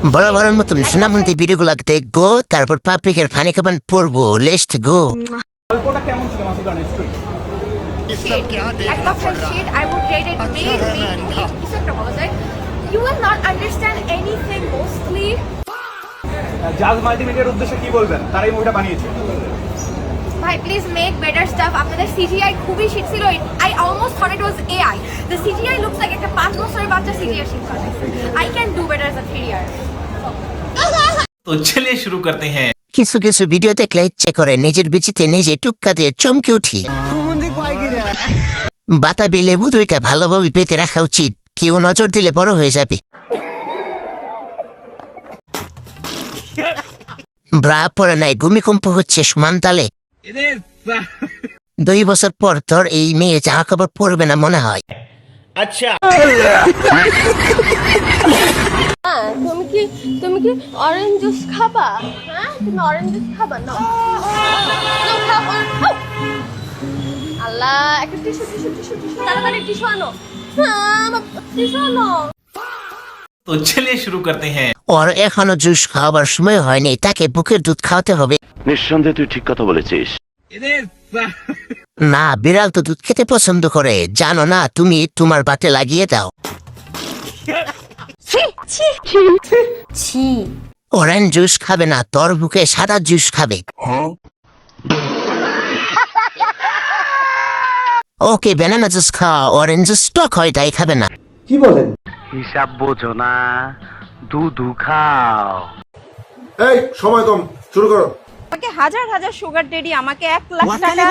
বড় বড় মতন সোনামন্দি ভিডিওগুলো দেখবো, তারপর পাবলিকের ফানি কমেন্ট পড়বো। Let's go. গল্পটা কেমন ছিল মাসুদ রানের story? Act of shit, I would rate it mid. কিছু একটা বলা যায়। You will not understand anything mostly. জাজ মাল্টিমিডিয়ার উদ্দেশ্যে কি বলবেন? তারা এই মুভিটা বানিয়েছে। ভাই প্লিজ মেক বেটার স্টাফ। আপনাদের সিজিআই খুবই শিট ছিল। I almost thought it was AI. The CGI looks like একটা 5 বছরের বাচ্চা CGI শিট করে। I can do better as a 3-year. तो चलिए शुरू करते हैं। কিছু কিছু ভিডিও দেখলে ইচ্ছে করে নিজের বিচিতে নিজে টুক্কা দিয়ে চমকে উঠি। বাতাবি লেবু দুইটা ভালোভাবে পেতে রাখা উচিত, কেউ নজর দিলে বড় হয়ে যাবে। ব্রা পরে নাই, ভূমিকম্প হচ্ছে সমান তালে। 2 বছর পর তোর এই মেয়ে জামা কাপড় পরবে না মনে হয়। अच्छा তুমি কি অরেঞ্জ জুস খাবা? হ্যাঁ, তুমি অরেঞ্জ জুস খাবা না? আল্লাহ, একটা টিস্যু তাড়াতাড়ি টিস্যু আনো। টিস্যু আনো। तो चलिए शुरू करते हैं। ওর এখনো জুস খাওয়াবার সময় হয়নি, তাকে বুকের দুধ খাওয়াতে হবে। নিঃসন্দেহে তুই ঠিক কথা বলেছিস। না, বিড়াল তো দুধ খেতে পছন্দ করে, জানো না তুমি? তোমার বাতে লাগিয়ে দাও। অরেঞ্জ জুস খাবে না, তোর বুকে সাদা জুস খাবে। ওকে, ব্যানানা জুস খাওয়া, অরেঞ্জ জুস টক হয় তাই খাবে না। কি বলেন? হিসাব বোঝো না, দুধু খাও। এই সময় কম, শুরু করো। আমাকে হাজার হাজার সুগার ডেডি আমাকে 1 লাখ টাকা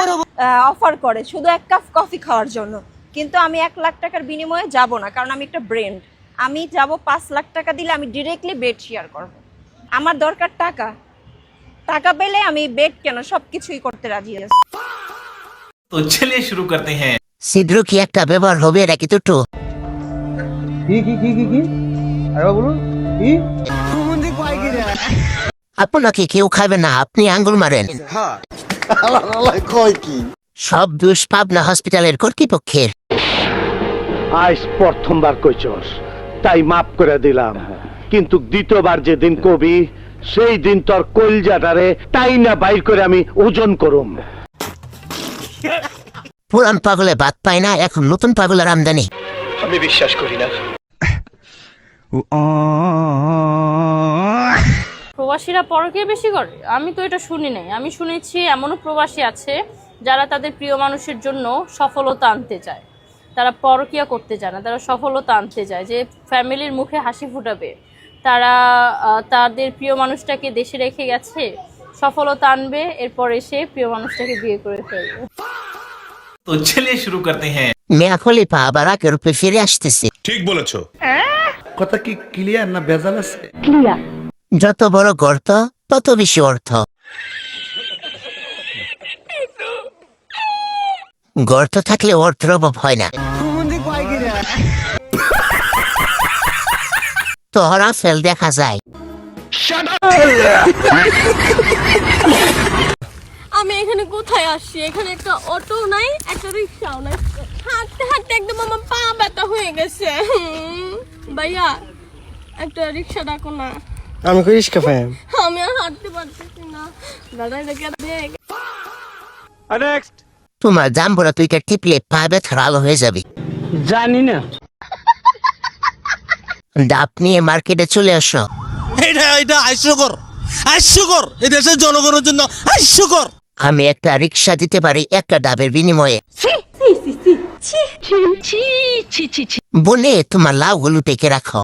অফার করে শুধু 1 কাপ কফি খাওয়ার জন্য, কিন্তু আমি 1 লাখ টাকার বিনিময়ে যাব না, কারণ আমি একটা ব্র্যান্ড। আমি যাব 5 লাখ টাকা দিলে আমি ডিরেক্টলি বেড শেয়ার করব। আমার দরকার টাকা, টাকা পেলে আমি বেড কেন সবকিছুই করতে রাজি আছি। तो चलिए शुरू करते हैं। ছিদ্র কি একটা ব্যবহার হবে নাকি দুটো? কি আরে বলুন কি? আপনাকে কেউ খাবে না, আপনি আঙ্গুল মারেন। সব দোষ পাবনা হসপিটালের কর্তৃপক্ষের। আজ প্রথমবার কইছস, তাই মাফ করে দিলাম, কিন্তু দ্বিতীয়বার যেদিন কবি সেই দিন তোর কলজাটারে তাই না বাইর করে আমি ওজন করুম। পুরান পাগলে বাদ পায় না, এখন নতুন পাগলের আমদানি। আমি বিশ্বাস করি না। প্রবাসীরা পরকীয়া বেশি করে? আমি তো এটা শুনি নাই। আমি শুনেছি এমনও প্রবাসী আছে যারা তাদের প্রিয় মানুষের জন্য সফলতা আনতে চায়। তারা পরকীয়া করতে চায় না, তারা সফলতা আনতে চায়, যে ফ্যামিলির মুখে হাসি ফুটাবে। তারা তাদের প্রিয় মানুষটাকে দেশে রেখে গেছে, সফলতা আনবে, এরপর এসে প্রিয় মানুষটাকে বিয়ে করে ফেলবে। तो चलिए शुरू करते हैं। মেয়া খলিফা আবার আগের রূপে ফিরে আসতেছে। ঠিক বলেছো। কথা কি ক্লিয়ার না ভেজাল আছে? যত বড় গর্ত তত বেশি অর্থ। গর্ত থাকলে অর্থের অভাব হয় না। তোহরা ফেল দেখা যায়। আমি এখানে কোথায় আসছি? এখানে একটা অটো নাই, একটা রিক্সাও নাই। হাঁটতে হাঁটতে একদম আমার পা ব্যথা হয়ে গেছে। ভাইয়া, একটা রিক্সা ডাকো না। আমি কই রিস্কা পাই? আমি আর হাঁটতে পারতেছি না। দাঁড়াই দেখে দেখ। নেক্সট। তোমার জাম্বুরা তুই টিপলে পা ব্যথা আলো হয়ে যাবে। জানি না। ডাব নিয়ে মার্কেটে চলে আসো। এটা হাস্যকর, হাস্যকর। এই দেশের জনগণের জন্য হাস্যকর। আমি একটা রিক্সা দিতে পারি একটা ডাবের বিনিময়ে। বলে তোমার লাউগুলো পেকে রাখো।